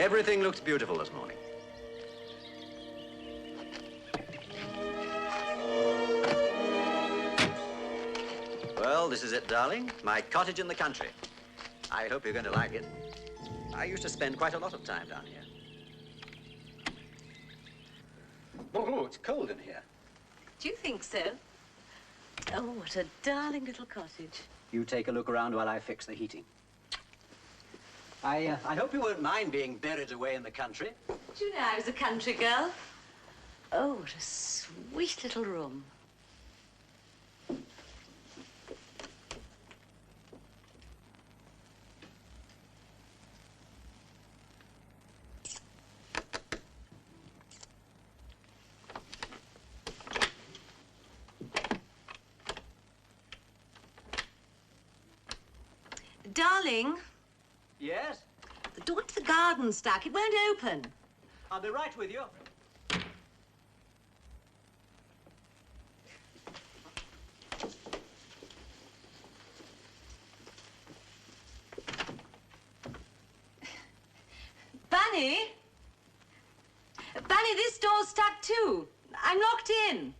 Everything looks beautiful this morning. Well, this is it, darling. My cottage in the country. I hope you're going to like it. I used to spend quite a lot of time down here. Oh, it's cold in here. Do you think so? Oh, what a darling little cottage. You take a look around while I fix the heating. I hope you won't mind being buried away in the country. Do you know I was a country girl? Oh, what a sweet little room. Darling? Yes? The door to the garden's stuck. It won't open. I'll be right with you. Bunny? Bunny, this door's stuck too. I'm locked in.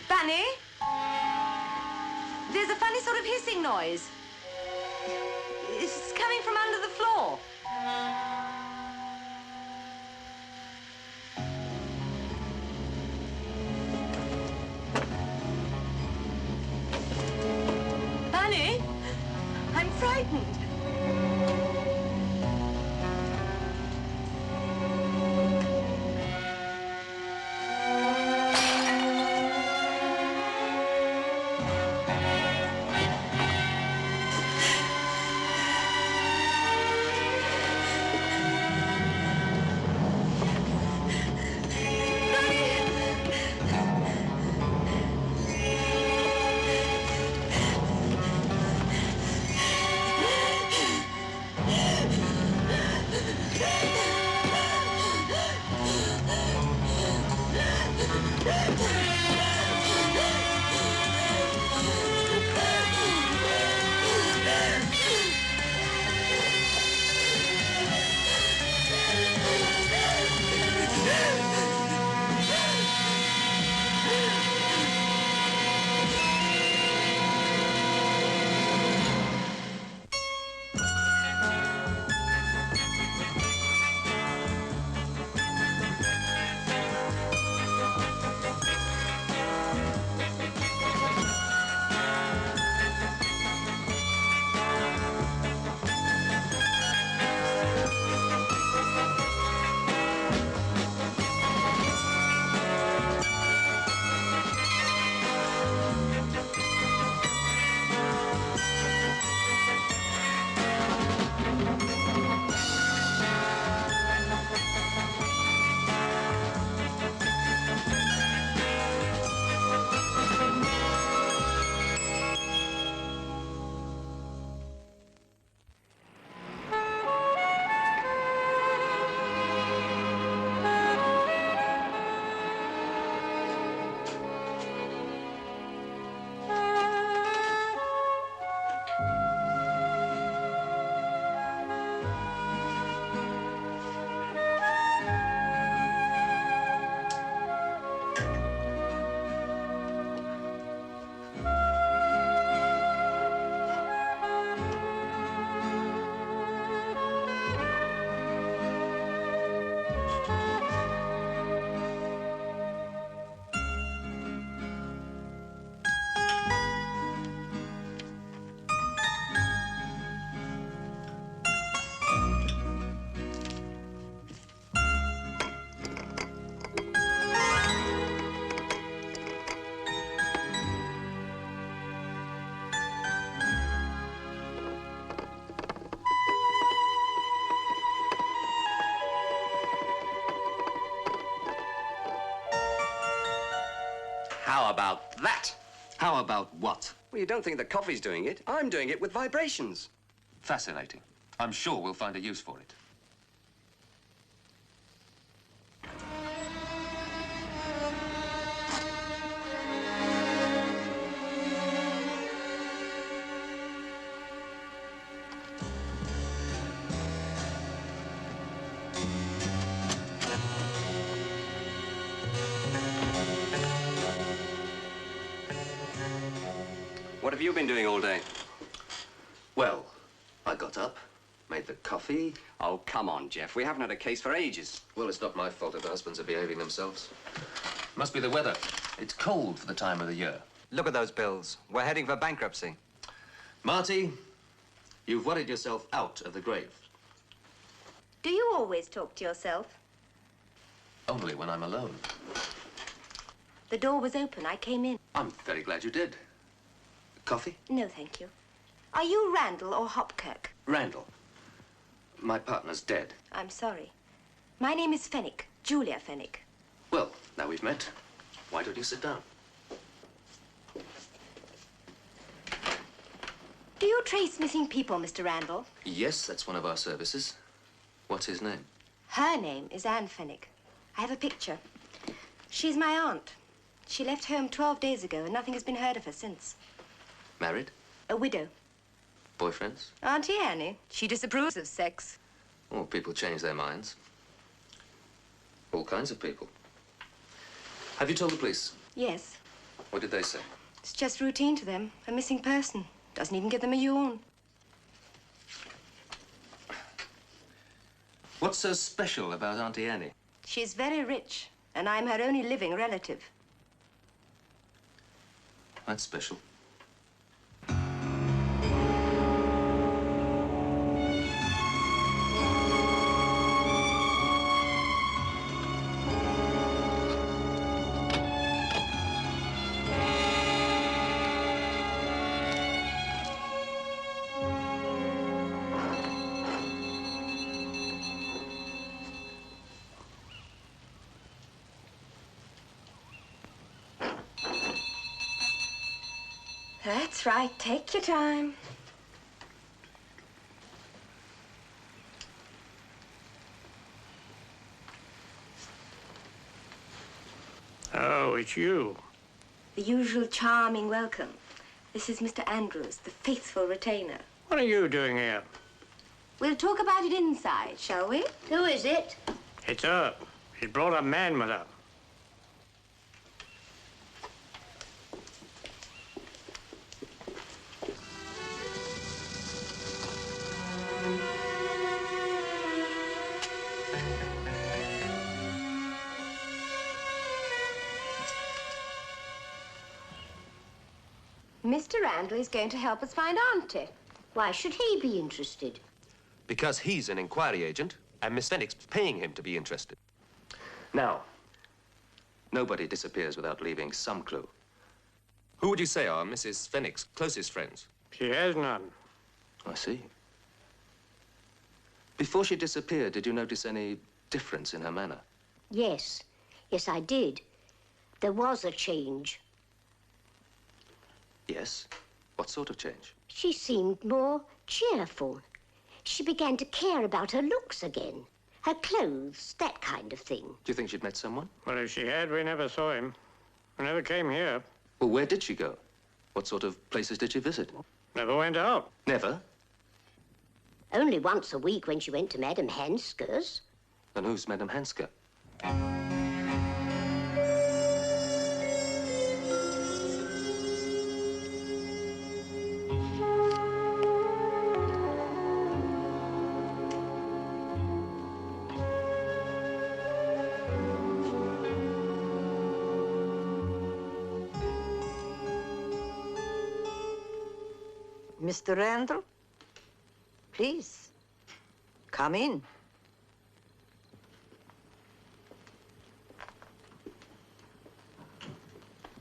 Bunny? There's a funny sort of hissing noise. It's coming from under the floor. Bunny? I'm frightened. How about that? How about what? Well, you don't think the coffee's doing it. I'm doing it with vibrations. Fascinating. I'm sure we'll find a use for it. have you been doing all day? Well, I got up, made the coffee. Oh, come on, Jeff. We haven't had a case for ages. Well, it's not my fault if the husbands are behaving themselves. Must be the weather. It's cold for the time of the year. Look at those bills. We're heading for bankruptcy. Marty, you've worried yourself out of the grave. Do you always talk to yourself? Only when I'm alone. The door was open. I came in. I'm very glad you did. Coffee? No, thank you. Are you Randall or Hopkirk? Randall. My partner's dead. I'm sorry. My name is Fenwick, Julia Fenwick. Well, now we've met. Why don't you sit down? Do you trace missing people, Mr. Randall? Yes, that's one of our services. What's his name? Her name is Anne Fenwick. I have a picture. She's my aunt. She left home 12 days ago, and nothing has been heard of her since. Married? A widow. Boyfriends? Auntie Annie. She disapproves of sex. Oh, people change their minds. All kinds of people. Have you told the police? Yes. What did they say? It's just routine to them. A missing person. Doesn't even give them a yawn. What's so special about Auntie Annie? She's very rich, and I'm her only living relative. That's special. That's right. Take your time. Oh, it's you. The usual charming welcome. This is Mr. Andrews, the faithful retainer. What are you doing here? We'll talk about it inside, shall we? Who is it? It's her. She's brought a man with her. Mr. Randall is going to help us find Auntie. Why should he be interested? Because he's an inquiry agent, and Miss Fenwick's paying him to be interested. Now, nobody disappears without leaving some clue. Who would you say are Mrs. Fenwick's closest friends? She has none. I see. Before she disappeared, did you notice any difference in her manner? Yes. Yes, I did. There was a change. Yes. What sort of change? She seemed more cheerful. She began to care about her looks again. Her clothes, that kind of thing. Do you think she'd met someone? Well, if she had, we never saw him. We never came here. Well, where did she go? What sort of places did she visit? Never went out. Never? Only once a week when she went to Madame Hansker's. And who's Madame Hansker? Mr. Randall, please, come in.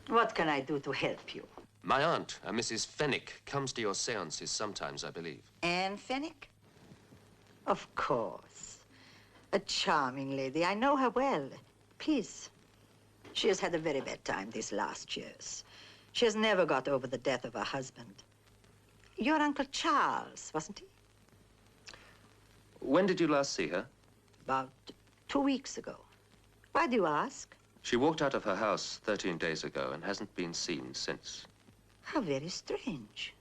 What can I do to help you? My aunt, Mrs. Fenwick, comes to your seances sometimes, I believe. Anne Fenwick? Of course. A charming lady. I know her well. Please. She has had a very bad time these last years. She has never got over the death of her husband. Your Uncle Charles, wasn't he? When did you last see her? About 2 weeks ago. Why do you ask? She walked out of her house 13 days ago and hasn't been seen since. How very strange.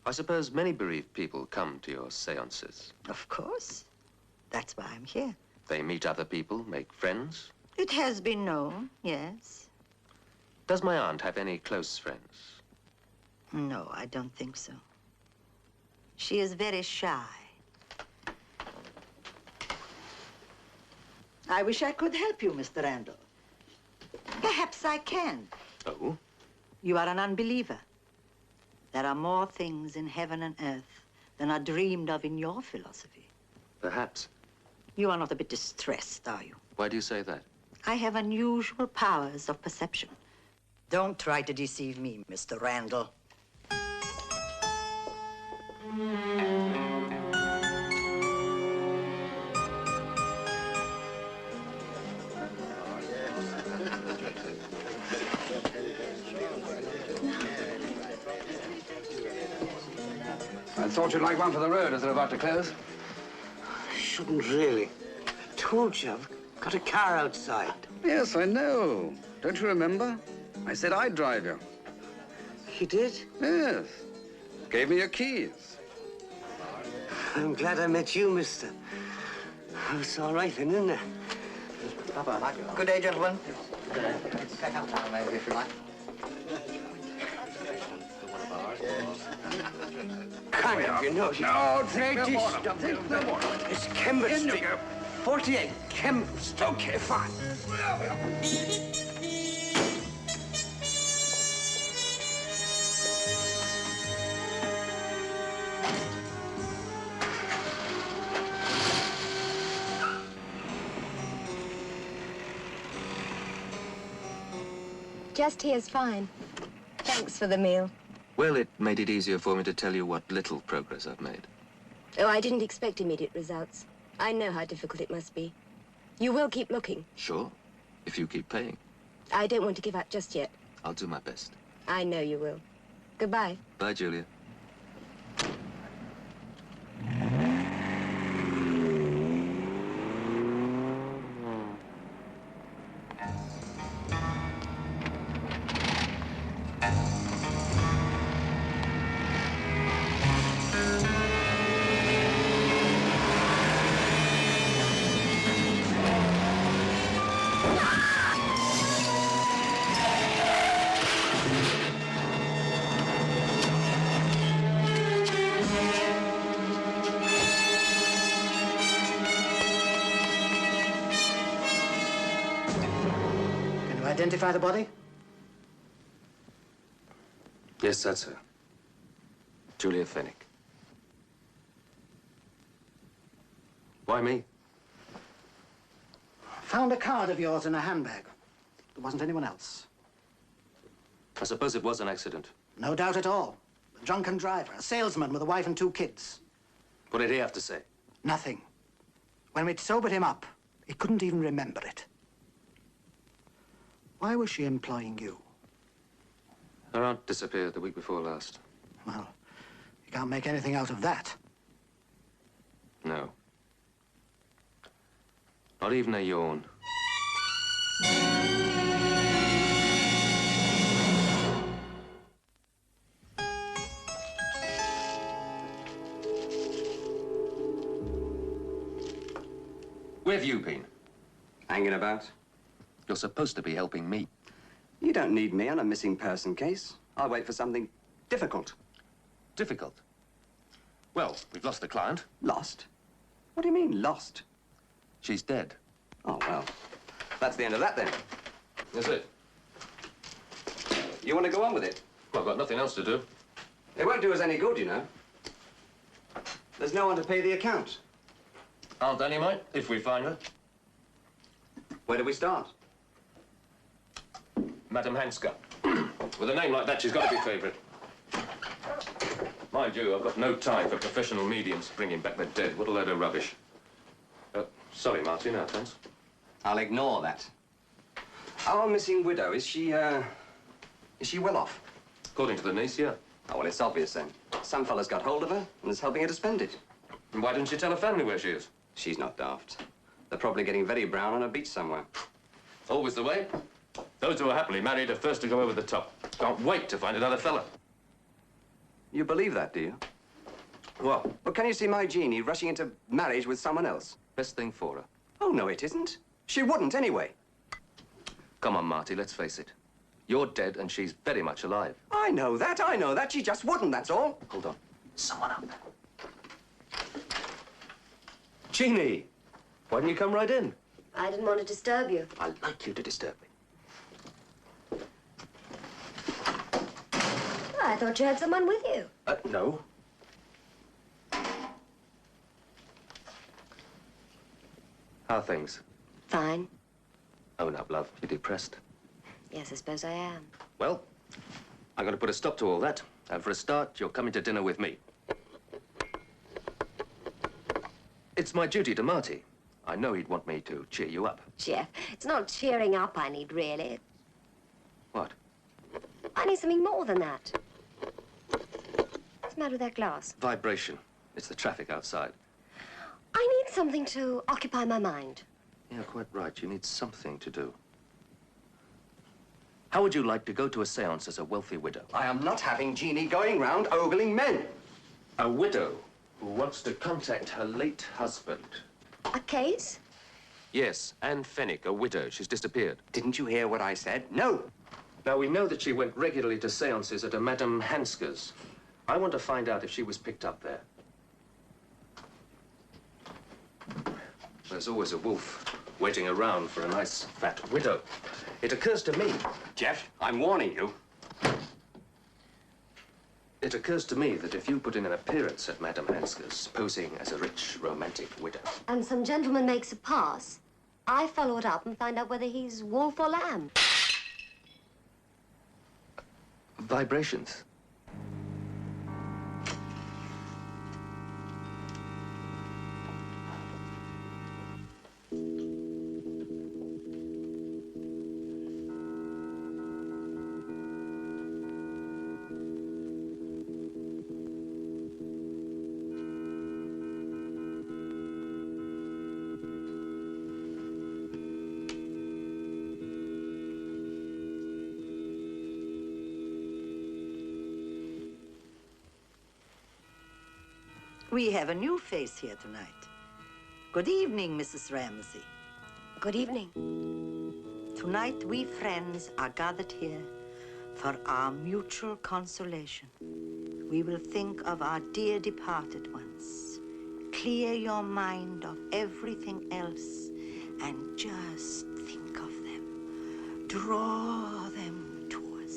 I suppose many bereaved people come to your seances. Of course. That's why I'm here. They meet other people, make friends. It has been known, yes. Does my aunt have any close friends? No, I don't think so. She is very shy. I wish I could help you, Mr. Randall. Perhaps I can. Oh? You are an unbeliever. There are more things in heaven and earth than are dreamed of in your philosophy. Perhaps. You are not a bit distressed, are you? Why do you say that? I have unusual powers of perception. Don't try to deceive me, Mr. Randall. I thought you'd like one for the road as they're about to close. I shouldn't really. I told you, I've got a car outside. Yes, I know. Don't you remember? I said I'd drive you. You did? Yes. Gave me your keys. I'm glad I met you, mister. Oh, it's all right then, isn't it? Good day, gentlemen. Kind of, you know. No, Take no this more. stuff. Take no more. It's Kember In you Street. go. 48, Kember. Okay, fine. Just here's fine. Thanks for the meal. Well, it made it easier for me to tell you what little progress I've made. Oh, I didn't expect immediate results. I know how difficult it must be. You will keep looking. Sure, if you keep paying. I don't want to give up just yet. I'll do my best. I know you will. Goodbye. Bye, Julia. Identify the body? Yes, that's her. Julia Fennick. Why me? Found a card of yours in a handbag. There wasn't anyone else. I suppose it was an accident. No doubt at all. A drunken driver, a salesman with a wife and 2 kids. What did he have to say? Nothing. When we'd sobered him up, he couldn't even remember it. Why was she employing you? Her aunt disappeared the week before last. Well, you can't make anything out of that. No. Not even a yawn. Where have you been? Hanging about. You're supposed to be helping me. You don't need me on a missing person case. I'll wait for something difficult. Difficult. Well, we've lost the client. Lost? What do you mean, lost? She's dead. Oh, well, that's the end of that, then. That's it. You want to go on with it? Well, I've got nothing else to do. It won't do us any good, you know. There's no one to pay the account. Aunt Annie might, if we find her. Where do we start? Madame Hanska. With a name like that, she's got to be favourite. Mind you, I've got no time for professional mediums bringing back the dead. What a load of rubbish. Sorry, Marty, no thanks. I'll ignore that. Our missing widow, is she well off? According to the niece, yeah. Oh, well, it's obvious then. Some fella's got hold of her and is helping her to spend it. And why didn't you tell her family where she is? She's not daft. They're probably getting very brown on a beach somewhere. Always the way. Those who are happily married are first to go over the top. Can't wait to find another fella. You believe that, do you? What? But can you see my Jeannie rushing into marriage with someone else? Best thing for her. Oh, no, it isn't. She wouldn't, anyway. Come on, Marty, let's face it. You're dead and she's very much alive. I know that. She just wouldn't, that's all. Hold on. Someone up. Jeannie, why didn't you come right in? I didn't want to disturb you. I like you to disturb me. Oh, I thought you had someone with you. No. How are things? Fine. Own up, love. You're depressed. Yes, I suppose I am. Well, I'm going to put a stop to all that. And for a start, you're coming to dinner with me. It's my duty to Marty. I know he'd want me to cheer you up. Jeff, it's not cheering up I need, really. What? I need something more than that. What's the matter with that glass? Vibration. It's the traffic outside. I need something to occupy my mind. Yeah, quite right. You need something to do. How would you like to go to a seance as a wealthy widow? I am not having Jeannie going round ogling men. A widow who wants to contact her late husband. A case? Yes, Anne Fennick, a widow. She's disappeared. Didn't you hear what I said? No. Now, we know that she went regularly to seances at a Madame Hansker's. I want to find out if she was picked up there. There's always a wolf waiting around for a nice fat widow. It occurs to me... Jeff, I'm warning you. It occurs to me that if you put in an appearance at Madame Hansker's, posing as a rich, romantic widow... And some gentleman makes a pass, I follow it up and find out whether he's wolf or lamb. Vibrations. We have a new face here tonight. Good evening, Mrs. Ramsey. Good evening. Tonight, we friends are gathered here for our mutual consolation. We will think of our dear departed ones. Clear your mind of everything else and just think of them. Draw them to us.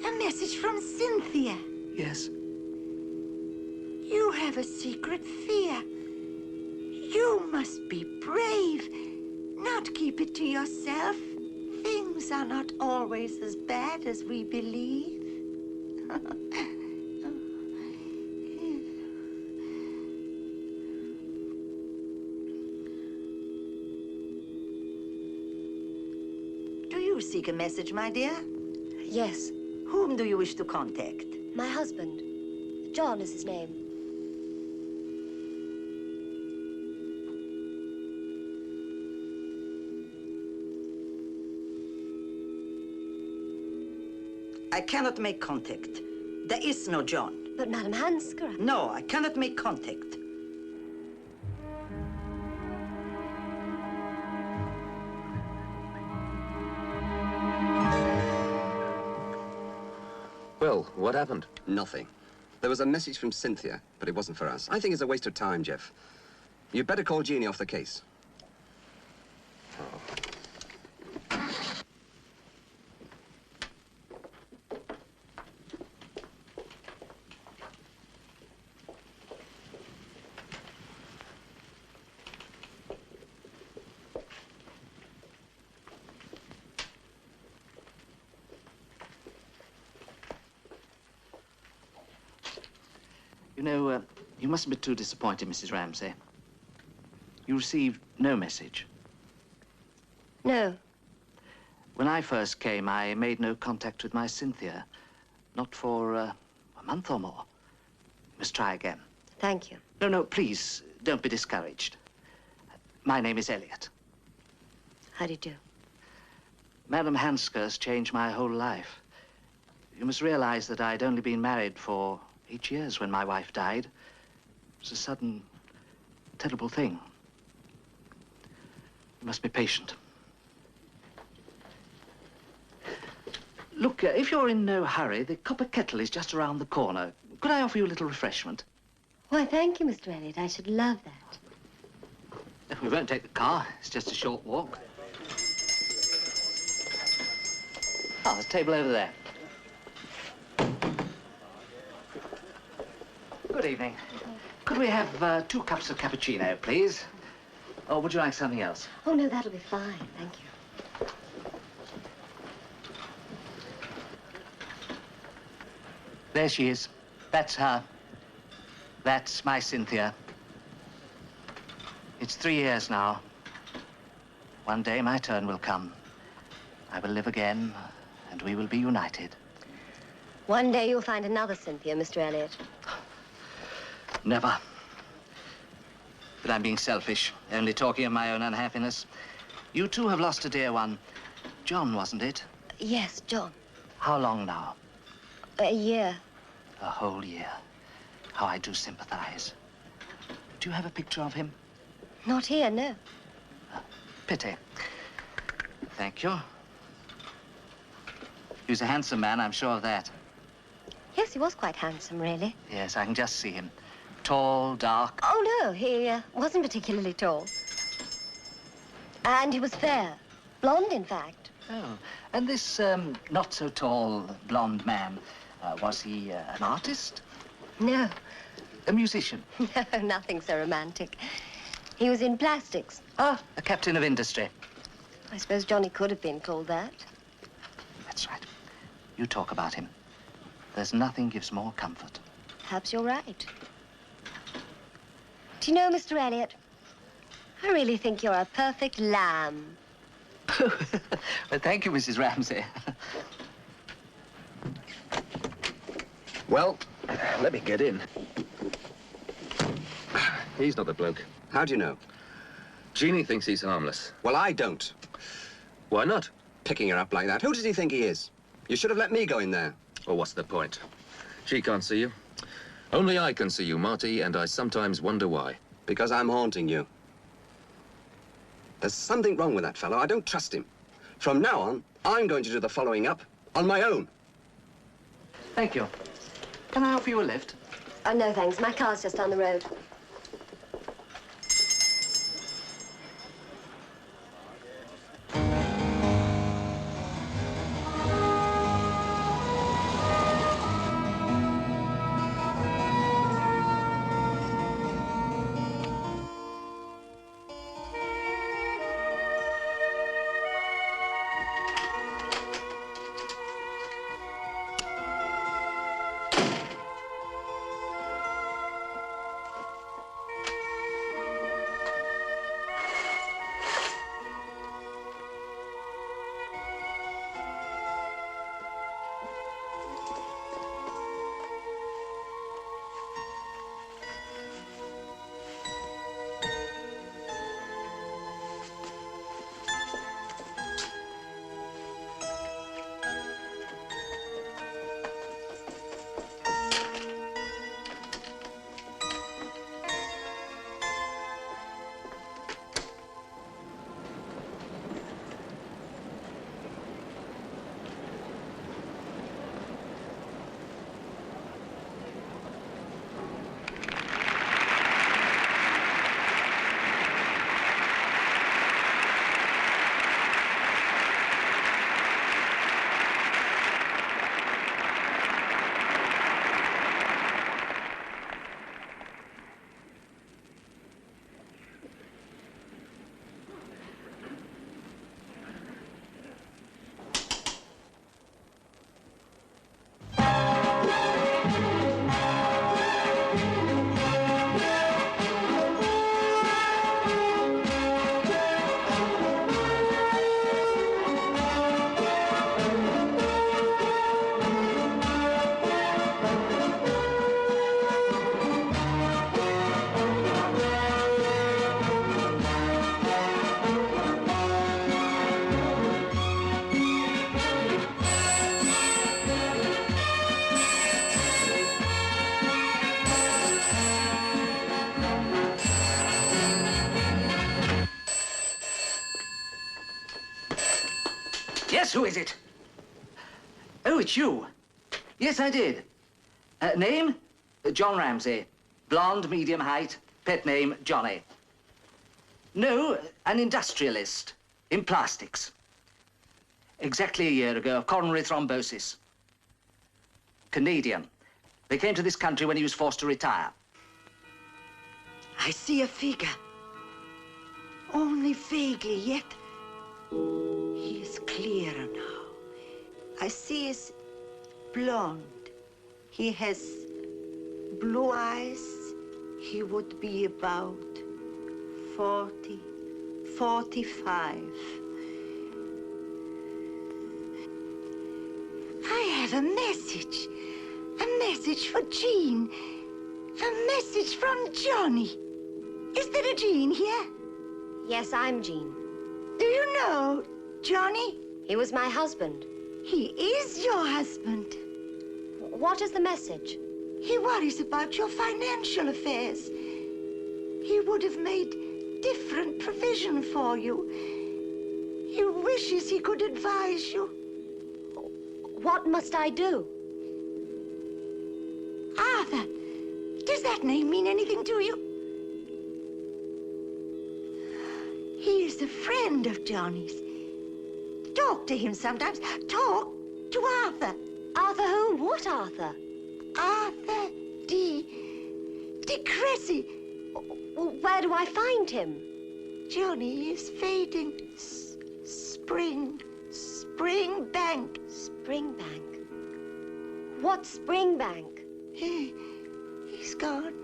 A message from Cynthia. Yes. You have a secret fear. You must be brave, not keep it to yourself. Things are not always as bad as we believe. Do you seek a message, my dear? Yes. Whom do you wish to contact? My husband. John is his name. I cannot make contact. There is no John. But Madame Hansker... No, I cannot make contact. Well, what happened? Nothing. There was a message from Cynthia, but it wasn't for us. I think it's a waste of time, Jeff. You'd better call Jeannie off the case. You know, you mustn't be too disappointed, Mrs. Ramsey. You received no message. No. When I first came, I made no contact with my Cynthia. Not for a month or more. You must try again. Thank you. No, no, please, don't be discouraged. My name is Elliot. How do you do? Madame Hansker's changed my whole life. You must realize that I'd only been married for 8 years when my wife died. It was a sudden, terrible thing. You must be patient. Look, if you're in no hurry, the copper kettle is just around the corner. Could I offer you a little refreshment? Why, thank you, Mr. Elliot. I should love that. We won't take the car. It's just a short walk. Oh, there's a table over there. Good evening. Could we have 2 cups of cappuccino, please? Or would you like something else? Oh, no, that'll be fine. Thank you. There she is. That's her. That's my Cynthia. It's 3 years now. One day my turn will come. I will live again, and we will be united. One day you'll find another Cynthia, Mr. Elliot. Never. But I'm being selfish, only talking of my own unhappiness. You too have lost a dear one. John, wasn't it? Yes, John. How long now? A year. A whole year. How I do sympathize. Do you have a picture of him? Not here, no. Pity. Thank you. He was a handsome man, I'm sure of that. Yes, he was quite handsome, really. Yes, I can just see him. Tall, dark. Oh, no, he wasn't particularly tall. And he was fair. Blonde, in fact. Oh, and this not-so-tall blonde man, was he an artist? No. A musician? No, nothing so romantic. He was in plastics. Ah, a captain of industry. I suppose Johnny could have been called that. That's right. You talk about him. There's nothing gives more comfort. Perhaps you're right. Do you know, Mr. Elliot, I really think you're a perfect lamb. Well, thank you, Mrs. Ramsay. Well, let me get in. He's not the bloke. How do you know? Jeannie thinks he's harmless. Well, I don't. Why not? Picking her up like that. Who does he think he is? You should have let me go in there. Well, what's the point? She can't see you. Only I can see you, Marty, and I sometimes wonder why. Because I'm haunting you. There's something wrong with that fellow. I don't trust him. From now on, I'm going to do the following up on my own. Thank you. Can I offer you a lift? Oh, no, thanks. My car's just down the road. Yes, who is it? Oh, it's you. Yes, I did. Name? John Ramsey. Blonde, medium height. Pet name, Johnny. No, an industrialist in plastics. Exactly a year ago, coronary thrombosis. Canadian. They came to this country when he was forced to retire. I see a figure. Only vaguely, yet he is clearer now. I see his blonde. He has blue eyes. He would be about 40, 45. I have a message. A message for Jean. A message from Johnny. Is there a Jean here? Yes, I'm Jean. Do you know Johnny? He was my husband. He is your husband. What is the message? He worries about your financial affairs. He would have made different provision for you. He wishes he could advise you. What must I do? Arthur, does that name mean anything to you? He is a friend of Johnny's. Talk to him sometimes. Talk to Arthur. Arthur who? What Arthur? Arthur de Cressy. Well, where do I find him? Johnny is fading. Springbank. Springbank. What's Springbank? He's gone.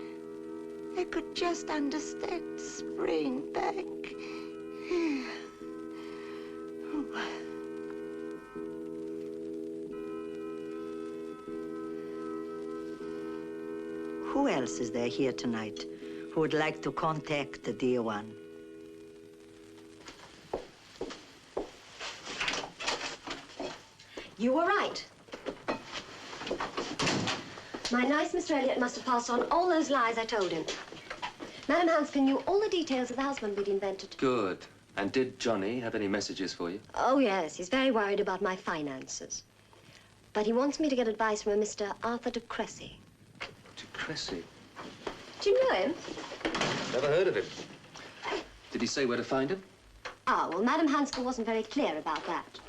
I could just understand Springbank. Who else is there here tonight who would like to contact the dear one? You were right. My nice Mr. Elliot must have passed on all those lies I told him. Madam Hanscom knew all the details of the husband we'd invented. Good. And did Johnny have any messages for you? Oh, yes. He's very worried about my finances. But he wants me to get advice from a Mr. Arthur de Cressy. De Cressy? Do you know him? Never heard of him. Did he say where to find him? Ah, well, Madam Hanscom wasn't very clear about that.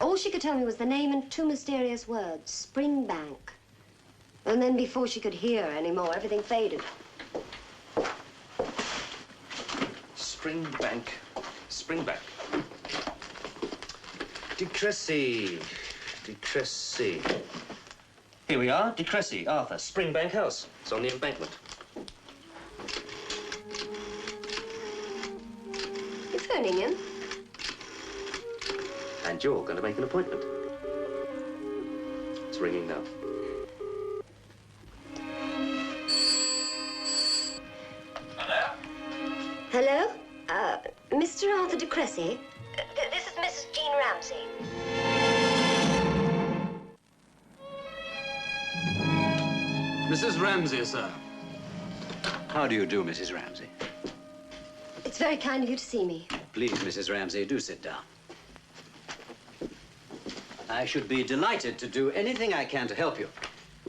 All she could tell me was the name and two mysterious words, Springbank. And then before she could hear anymore, everything faded. Springbank. Springbank. De Cressy. De Cressy. Here we are, De Cressy, Arthur, Springbank House. It's on the embankment. You're phoning him? And you're going to make an appointment. It's ringing now. Hello? Mr. Arthur de Cressy? This is Mrs. Jean Ramsey. Mrs. Ramsey, sir. How do you do, Mrs. Ramsey? It's very kind of you to see me. Please, Mrs. Ramsey, do sit down. I should be delighted to do anything I can to help you.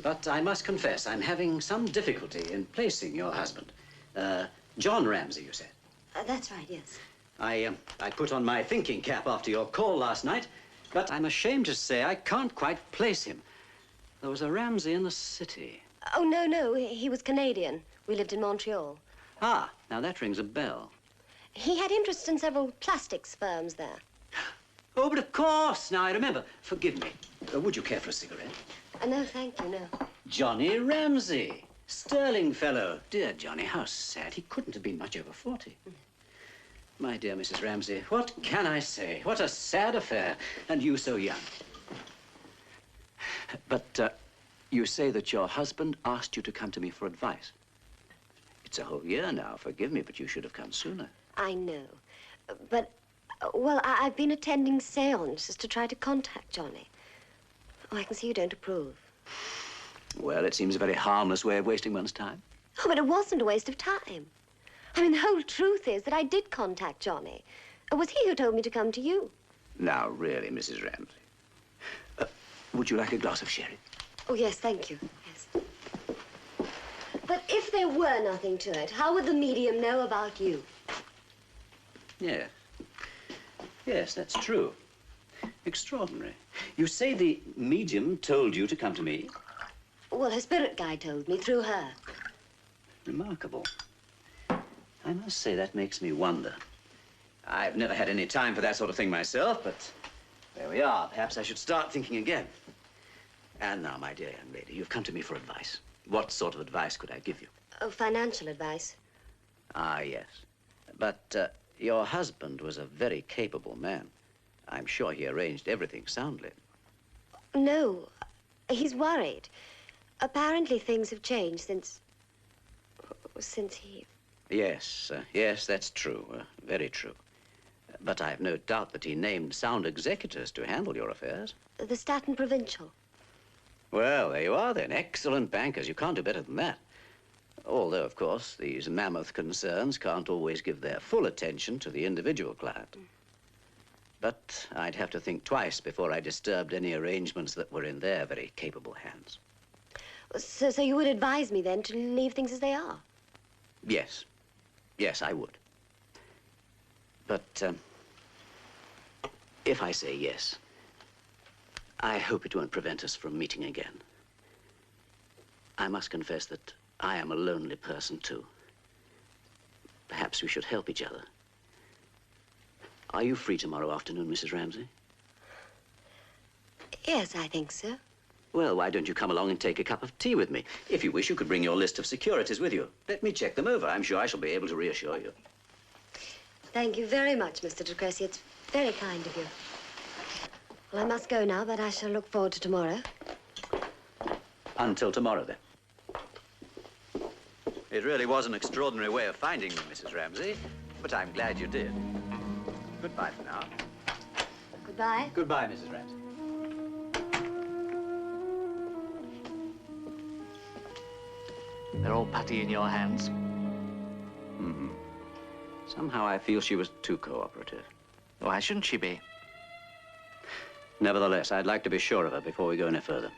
But I must confess, I'm having some difficulty in placing your husband. John Ramsey, you said? That's right, yes. I put on my thinking cap after your call last night, but I'm ashamed to say I can't quite place him. There was a Ramsey in the city. Oh, no, he was Canadian. We lived in Montreal. Ah, now that rings a bell. He had interest in several plastics firms there. Oh, but of course, now I remember. Forgive me. Would you care for a cigarette? No, thank you, no. Johnny Ramsey. Sterling fellow. Dear Johnny, how sad. He couldn't have been much over 40. My dear Mrs. Ramsey, what can I say? What a sad affair, and you so young. But you say that your husband asked you to come to me for advice. It's a whole year now. Forgive me, but you should have come sooner. I know. But, well, I've been attending seances to try to contact Johnny. Oh, I can see you don't approve. Well, it seems a very harmless way of wasting one's time. Oh, but it wasn't a waste of time. I mean, the whole truth is that I did contact Johnny. It was he who told me to come to you. Now, really, Mrs. Ramsey. Would you like a glass of sherry? Oh, yes, thank you. Yes. But if there were nothing to it, how would the medium know about you? Yes. Yes, that's true. Extraordinary. You say the medium told you to come to me? Well, her spirit guide told me through her. Remarkable. I must say that makes me wonder. I've never had any time for that sort of thing myself, but there we are. Perhaps I should start thinking again. And now, my dear young lady, you've come to me for advice. What sort of advice could I give you? Oh, financial advice. Ah, yes. But your husband was a very capable man. I'm sure he arranged everything soundly. No, he's worried. Apparently things have changed since he... Yes, yes, that's true. Very true. But I've no doubt that he named sound executors to handle your affairs. The Staten Provincial. Well, there you are then. Excellent bankers. You can't do better than that. Although, of course, these mammoth concerns can't always give their full attention to the individual client. But I'd have to think twice before I disturbed any arrangements that were in their very capable hands. So you would advise me then to leave things as they are? Yes. Yes, I would. But if I say yes, I hope it won't prevent us from meeting again. I must confess that I am a lonely person, too. Perhaps we should help each other. Are you free tomorrow afternoon, Mrs. Ramsey? Yes, I think so. Well, why don't you come along and take a cup of tea with me? If you wish, you could bring your list of securities with you. Let me check them over. I'm sure I shall be able to reassure you. Thank you very much, Mr. De Cressy. It's very kind of you. Well, I must go now, but I shall look forward to tomorrow. Until tomorrow, then. It really was an extraordinary way of finding me, Mrs. Ramsey, but I'm glad you did. Goodbye for now. Goodbye. Goodbye, Mrs. Ramsey. They're all putty in your hands. Mm-hmm. Somehow I feel she was too cooperative. Why shouldn't she be? Nevertheless, I'd like to be sure of her before we go any further.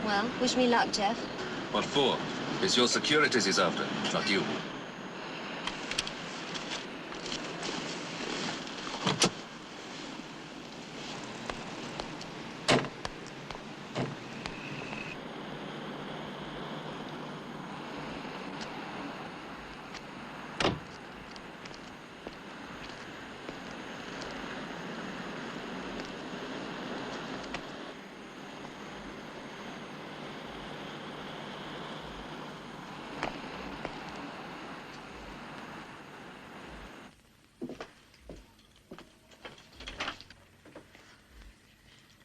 Well, wish me luck, Jeff. What for? It's your securities he's after, not you.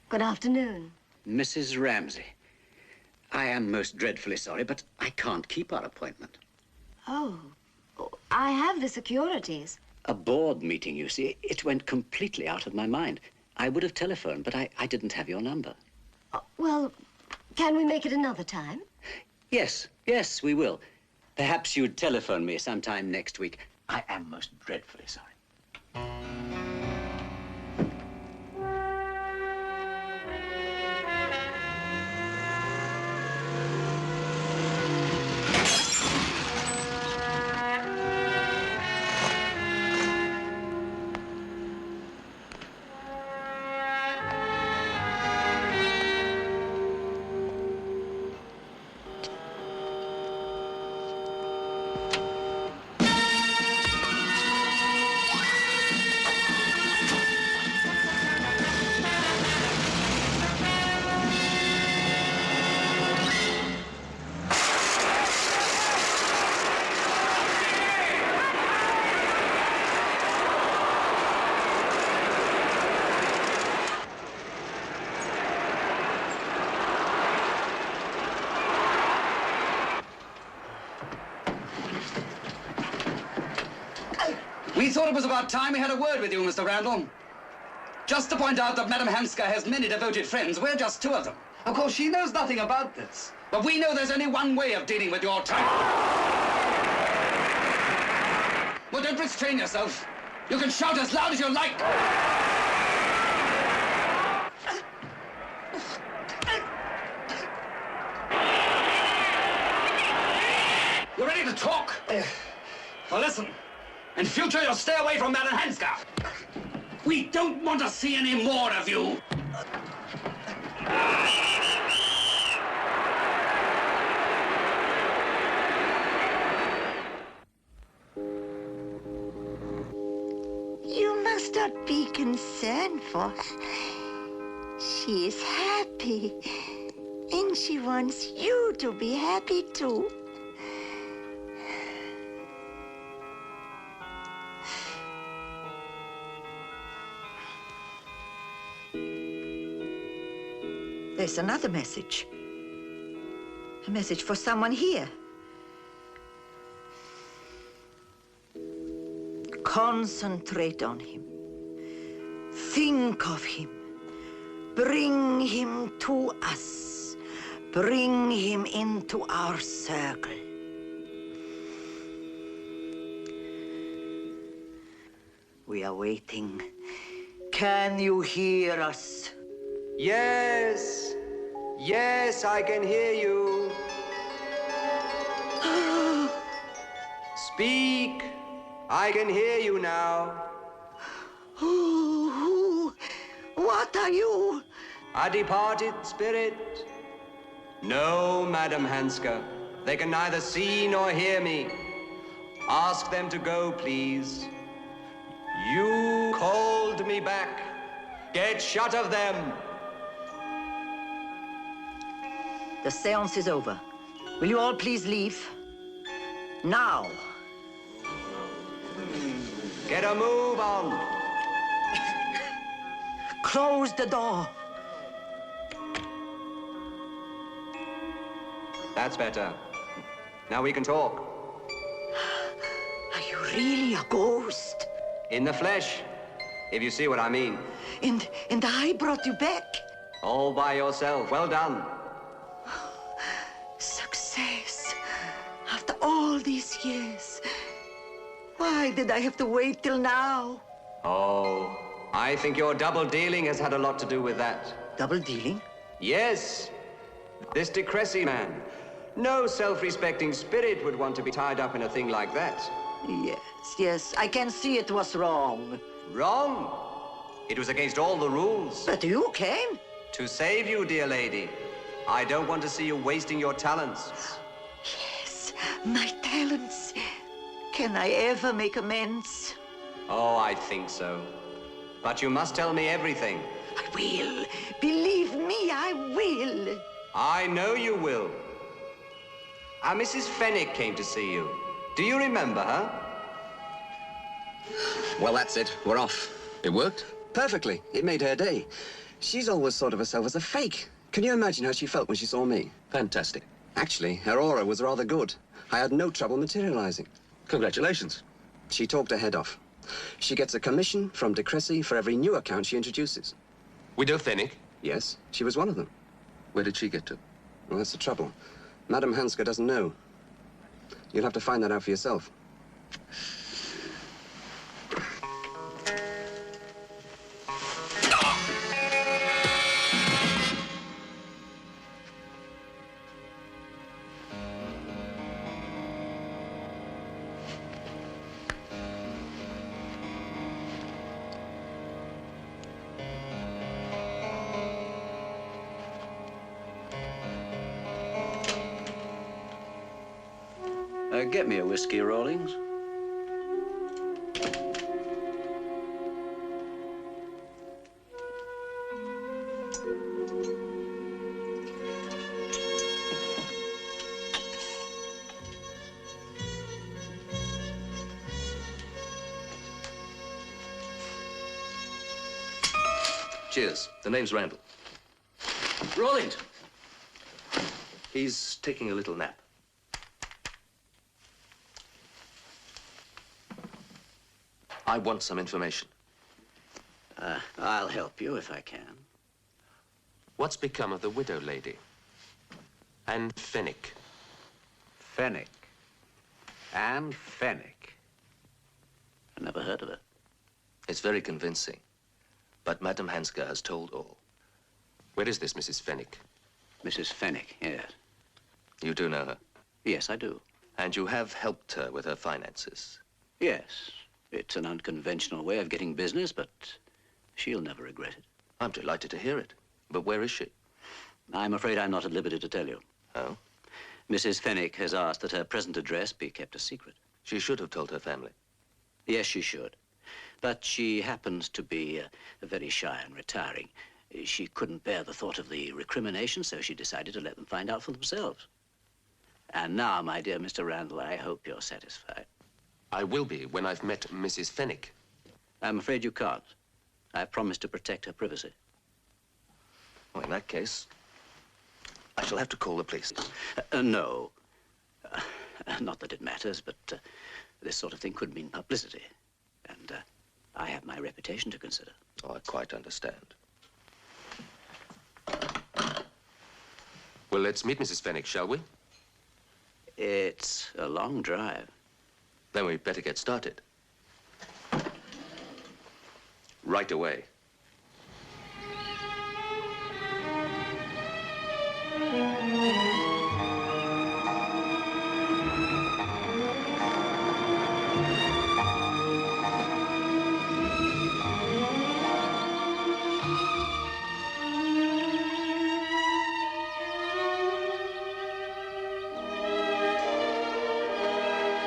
Good afternoon. Mrs. Ramsey, I am most dreadfully sorry, but I can't keep our appointment. Oh, I have the securities. A board meeting, you see. It went completely out of my mind. I would have telephoned, but I didn't have your number. Well, can we make it another time? Yes, yes, we will. Perhaps you'd telephone me sometime next week. I am most dreadfully sorry. thought it was about time we had a word with you, Mr. Randall. Just to point out that Madame Hanska has many devoted friends. We're just two of them. Of course, she knows nothing about this. But we know there's only one way of dealing with your type. Well, don't restrain yourself. You can shout as loud as you like. You ready to talk? Well, listen. In future, you'll stay away from Madame Hanska. We don't want to see any more of you. You must not be concerned for her. She is happy, and she wants you to be happy too. There's another message. A message for someone here. Concentrate on him. Think of him. Bring him to us. Bring him into our circle. We are waiting. Can you hear us? Yes. Yes, I can hear you. Speak. I can hear you now. What are you? A departed spirit. No, Madame Hanska. They can neither see nor hear me. Ask them to go, please. You called me back. Get shut of them. The séance is over. Will you all please leave? Now. Get a move on. Close the door. That's better. Now we can talk. Are you really a ghost? In the flesh, if you see what I mean. And I brought you back? All by yourself. Well done. Success. After all these years. Why did I have to wait till now? Oh, I think your double dealing has had a lot to do with that. Double dealing? Yes. This De Cressy man. No self-respecting spirit would want to be tied up in a thing like that. Yes, I can see it was wrong. Wrong? It was against all the rules. But you came. To save you, dear lady. I don't want to see you wasting your talents. Yes, my talents. Can I ever make amends? Oh, I think so. But you must tell me everything. I will. Believe me, I will. I know you will. Mrs. Fenwick came to see you. Do you remember her? Well, that's it. We're off. It worked? Perfectly. It made her day. She's always thought of herself as a fake. Can you imagine how she felt when she saw me? Fantastic. Actually, her aura was rather good. I had no trouble materializing. Congratulations. She talked her head off. She gets a commission from De Cressy for every new account she introduces. Widow Fenwick? Yes, she was one of them. Where did she get to? Well, that's the trouble. Madame Hanska doesn't know. You'll have to find that out for yourself. Get me a whiskey, Rawlings. Cheers. The name's Randall. Rawlings! He's taking a little nap. I want some information. I'll help you if I can. What's become of the widow lady? Anne Fenwick. Fenwick. Anne Fenwick. I never heard of her. It's very convincing. But Madame Hanska has told all. Where is this Mrs. Fenwick? Mrs. Fenwick, yes. You do know her? Yes, I do. And you have helped her with her finances? Yes. It's an unconventional way of getting business, but she'll never regret it. I'm delighted to hear it. But where is she? I'm afraid I'm not at liberty to tell you. Oh? Mrs. Fenwick has asked that her present address be kept a secret. She should have told her family. Yes, she should. But she happens to be very shy and retiring. She couldn't bear the thought of the recrimination, so she decided to let them find out for themselves. And now, my dear Mr. Randall, I hope you're satisfied. I will be when I've met Mrs. Fenwick. I'm afraid you can't. I've promised to protect her privacy. Well, in that case, I shall have to call the police. No. Not that it matters, but this sort of thing could mean publicity. And I have my reputation to consider. Oh, I quite understand. Well, let's meet Mrs. Fenwick, shall we? It's a long drive. Then we'd better get started. Right away.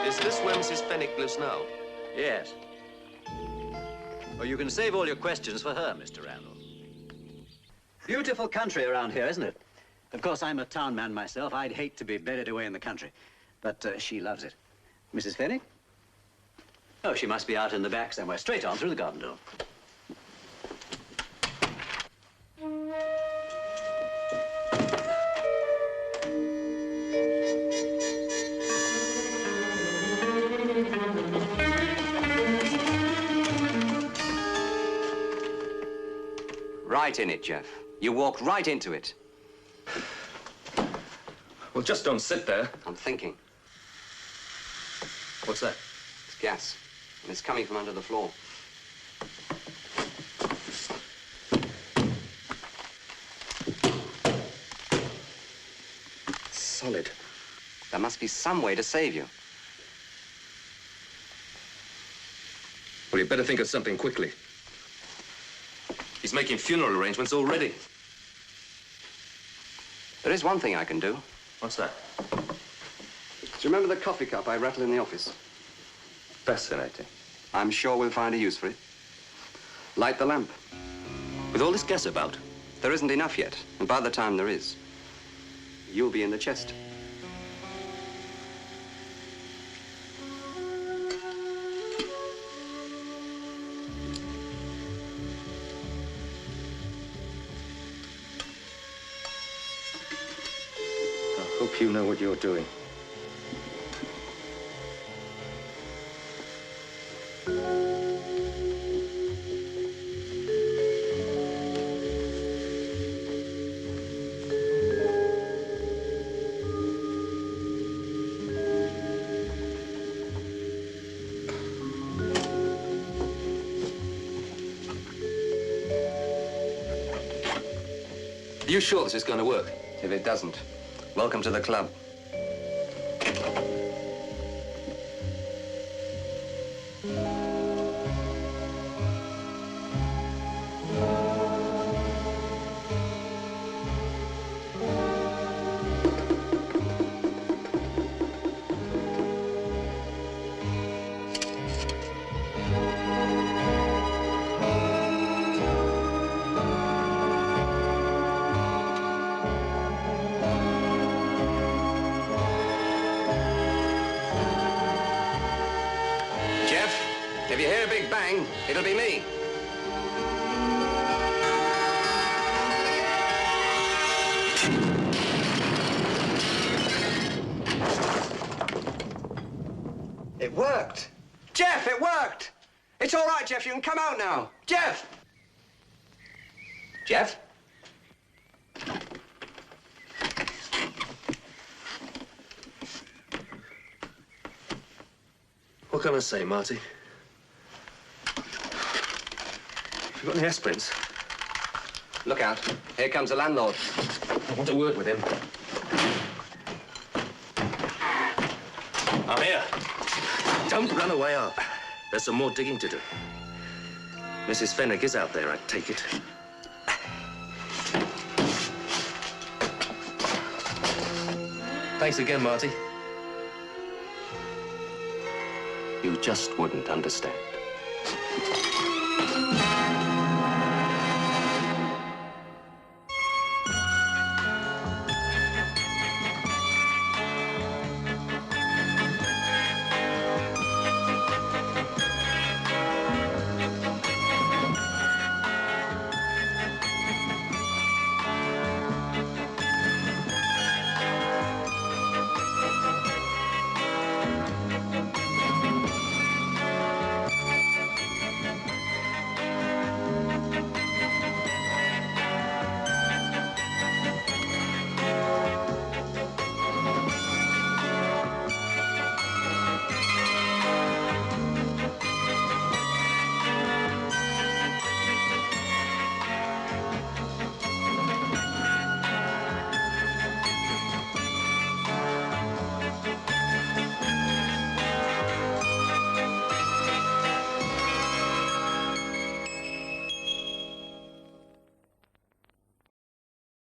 Is this where Mrs. Fenwick lives now? Yes. Oh, you can save all your questions for her, Mr. Randall. Beautiful country around here, isn't it? Of course, I'm a town man myself. I'd hate to be buried away in the country. But she loves it. Mrs. Fenwick? Oh, she must be out in the back somewhere. Straight on through the garden door. Right in it, Jeff. You walk right into it. Well, just don't sit there. I'm thinking. What's that? It's gas, and it's coming from under the floor. Solid. There must be some way to save you. Well, you'd better think of something quickly. He's making funeral arrangements already. There is one thing I can do. What's that? Do you remember the coffee cup I rattled in the office? Fascinating. I'm sure we'll find a use for it. Light the lamp. With all this gas about? There isn't enough yet, and by the time there is, you'll be in the chest. I hope you know what you're doing. Are you sure this is going to work? If it doesn't, welcome to the club. If you hear a big bang, it'll be me. It worked. Jeff, it worked. It's all right, Jeff. You can come out now. Jeff! Jeff? What can I say, Marty? You got any aspirins? Look out. Here comes the landlord. I want to work with him. I'm here. Don't run away up. There's some more digging to do. Mrs. Fenwick is out there, I take it. Thanks again, Marty. You just wouldn't understand.